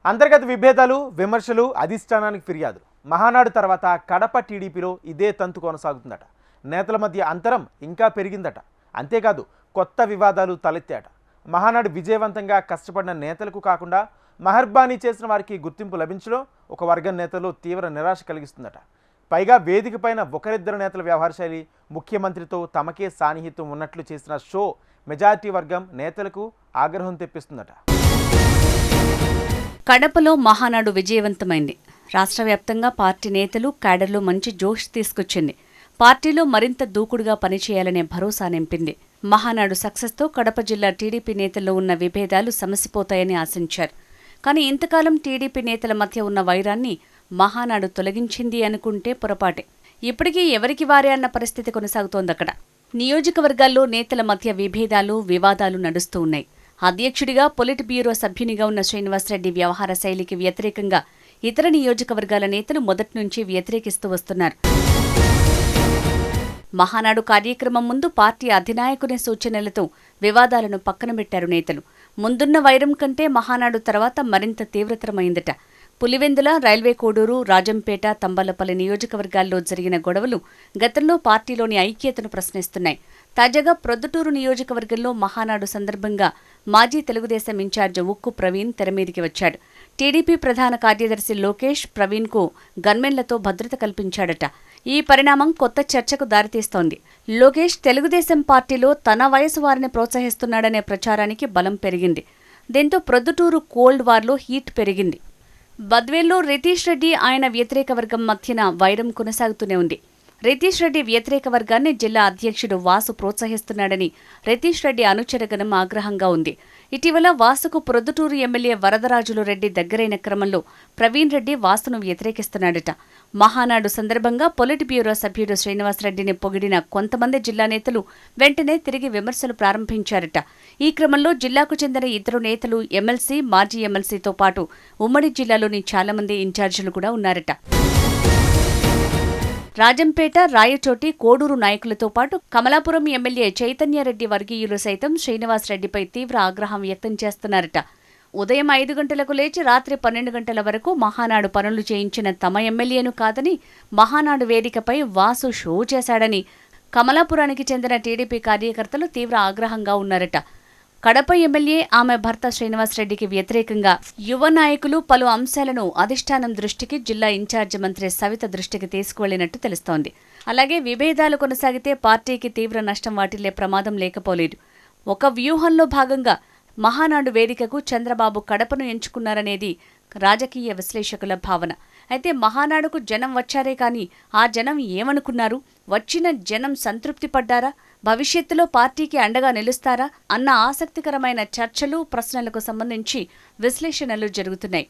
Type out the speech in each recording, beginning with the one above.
అంతర్గత విభేదాలు, విమర్శలు, అధిష్టానానికి ఫిర్యాదులు. మహానాడు తర్వాత కడప టీడీపీలో ఇదే తంతు కొనసాగుతుందట. నేతల మధ్య అంతరం ఇంకా పెరిగిందట. అంతేకాదు కొత్త వివాదాలు తలెత్తాట. మహానాడు విజయవంతంగా కష్టపడిన నేతలకు కాకుండా మహర్బానీ చేసిన వారికి గుర్తింపు లభించడం ఒక వర్గం నేతల్లో తీవ్ర నిరాశ కలిగిస్తుందట. పైగా వేదిక పైన ఒకరిద్దరు నేతల వ్యవహార శైలి, ముఖ్యమంత్రితో తమకే సాన్నిహిత్యం ఉన్నట్లు చేసిన షో మెజారిటీ వర్గం నేతలకు ఆగ్రహం తెప్పిస్తుందట. కడపలో మహానాడు విజయవంతమైంది. రాష్ట్ర వ్యాప్తంగా పార్టీ నేతలు, క్యాడర్లు మంచి జోష్ తీసుకొచ్చింది. పార్టీలో మరింత దూకుడుగా పనిచేయాలనే భరోసా నింపింది. మహానాడు సక్సెస్తో కడప జిల్లా టీడీపీ నేతల్లో ఉన్న విభేదాలు సమసిపోతాయని ఆశించారు. కానీ ఇంతకాలం టీడీపీ నేతల మధ్య ఉన్న వైరాన్ని మహానాడు తొలగించింది అనుకుంటే పొరపాటే. ఇప్పటికీ ఎవరికి వారే అన్న పరిస్థితి కొనసాగుతోందక్కడ. నియోజకవర్గాల్లో నేతల మధ్య విభేదాలు, వివాదాలు నడుస్తూ ఉన్నాయి. అధ్యక్షుడిగా పొలిట్ బ్యూరో సభ్యునిగా ఉన్న శ్రీనివాసరెడ్డి వ్యవహార శైలికి వ్యతిరేకంగా ఇతర నియోజకవర్గాల నేతలు మొదట్నుంచి వ్యతిరేకిస్తూ వస్తున్నారు. మహానాడు కార్యక్రమం ముందు పార్టీ అధినాయకుని సూచనలతో వివాదాలను పక్కనబెట్టారు నేతలు. ముందున్న వైరం కంటే మహానాడు తర్వాత మరింత తీవ్రతరమైందట. పులివెందుల, రైల్వే కోడూరు, రాజంపేట, తంబలపల్లి నియోజకవర్గాల్లో జరిగిన గొడవలు గతంలో పార్టీలోని ఐక్యతను ప్రశ్నిస్తున్నాయి. తాజాగా ప్రొద్దుటూరు నియోజకవర్గంలో మహానాడు సందర్భంగా మాజీ తెలుగుదేశం ఇన్ఛార్జ్ ఉక్కు ప్రవీణ్ తెరమీదికి వచ్చాడు. టీడీపీ ప్రధాన కార్యదర్శి లోకేష్ ప్రవీణ్కు గన్మెన్లతో భద్రత కల్పించాడట. ఈ పరిణామం కొత్త చర్చకు దారితీస్తోంది. లోకేష్ తెలుగుదేశం పార్టీలో తన వయసు వారిని ప్రోత్సహిస్తున్నాడనే ప్రచారానికి బలం పెరిగింది. దీంతో ప్రొద్దుటూరు కోల్డ్ వార్లో హీట్ పెరిగింది. బద్వేల్లో రితీష్ రెడ్డి, ఆయన వ్యతిరేక వర్గం మధ్యన వైరం కొనసాగుతూనే ఉంది. రితీష్ రెడ్డి వ్యతిరేక వర్గాన్ని జిల్లా అధ్యక్షుడు వాసు ప్రోత్సహిస్తున్నాడని రితీష్ రెడ్డి అనుచరగణం ఆగ్రహంగా ఉంది. ఇటీవల వాసుకు ప్రొద్దుటూరు ఎమ్మెల్యే వరదరాజులు రెడ్డి దగ్గరైన క్రమంలో ప్రవీణ్ రెడ్డి వాసును వ్యతిరేకిస్తున్నాడట. మహానాడు సందర్భంగా పొలిట్ బ్యూరో సభ్యుడు శ్రీనివాసరెడ్డిని పొగిడిన కొంతమంది జిల్లా నేతలు వెంటనే తిరిగి విమర్శలు ప్రారంభించారట. ఈ క్రమంలో జిల్లాకు చెందిన ఇద్దరు నేతలు, ఎమ్మెల్సీ, మాజీ ఎమ్మెల్సీతో పాటు ఉమ్మడి జిల్లాలోని చాలామంది ఇన్ఛార్జీలు కూడా ఉన్నారట. రాజంపేట, రాయచోటి, కోడూరు నాయకులతో పాటు కమలాపురం ఎమ్మెల్యే చైతన్యరెడ్డి వర్గీయులు సైతం శ్రీనివాసరెడ్డిపై తీవ్ర ఆగ్రహం వ్యక్తం చేస్తున్నారట. ఉదయం 5 గంటలకు లేచి రాత్రి 12 గంటల వరకు మహానాడు పనులు చేయించిన తమ ఎమ్మెల్యేను కాదని మహానాడు వేదికపై వాసు షో చేశాడని కమలాపురానికి చెందిన టీడీపీ కార్యకర్తలు తీవ్ర ఆగ్రహంగా ఉన్నారట. కడప ఎమ్మెల్యే, ఆమె భర్త శ్రీనివాసరెడ్డికి వ్యతిరేకంగా యువ నాయకులు పలు అంశాలను అధిష్టానం దృష్టికి, జిల్లా ఇన్ఛార్జి మంత్రి సవిత దృష్టికి తీసుకువెళ్లినట్టు తెలుస్తోంది. అలాగే విభేదాలు కొనసాగితే పార్టీకి తీవ్ర నష్టం వాటిల్లే ప్రమాదం లేకపోలేదు. ఒక వ్యూహంలో భాగంగా మహానాడు వేదికకు చంద్రబాబు కడపను ఎంచుకున్నారనేది రాజకీయ విశ్లేషకుల భావన. అయితే మహానాడుకు జనం వచ్చారే కానీ ఆ జనం ఏమనుకున్నారు? వచ్చిన జనం సంతృప్తి పడ్డారా? భవిష్యత్తులో పార్టీకి అండగా నిలుస్తారా అన్న ఆసక్తికరమైన చర్చలు, ప్రశ్నలకు సంబంధించి విశ్లేషణలు జరుగుతున్నాయి.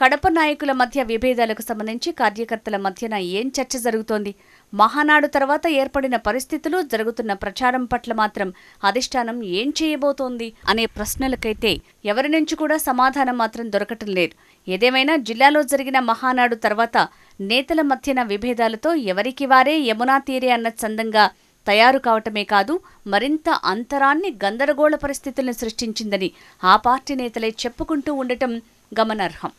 కడప నాయకుల మధ్య విభేదాలకు సంబంధించి కార్యకర్తల మధ్యన ఏం చర్చ జరుగుతోంది? మహానాడు తర్వాత ఏర్పడిన పరిస్థితులు, జరుగుతున్న ప్రచారం పట్ల మాత్రం అధిష్టానం ఏం చేయబోతోంది అనే ప్రశ్నలకైతే ఎవరి నుంచి కూడా సమాధానం మాత్రం దొరకటం లేదు. ఏదేమైనా జిల్లాలో జరిగిన మహానాడు తర్వాత నేతల మధ్యన విభేదాలతో ఎవరికి వారే యమునా తీరే అన్న చందంగా తయారు కావటమే కాదు, మరింత అంతరాన్ని, గందరగోళ పరిస్థితులను సృష్టించిందని ఆ పార్టీ నేతలే చెప్పుకుంటూ ఉండటం గమనార్హం.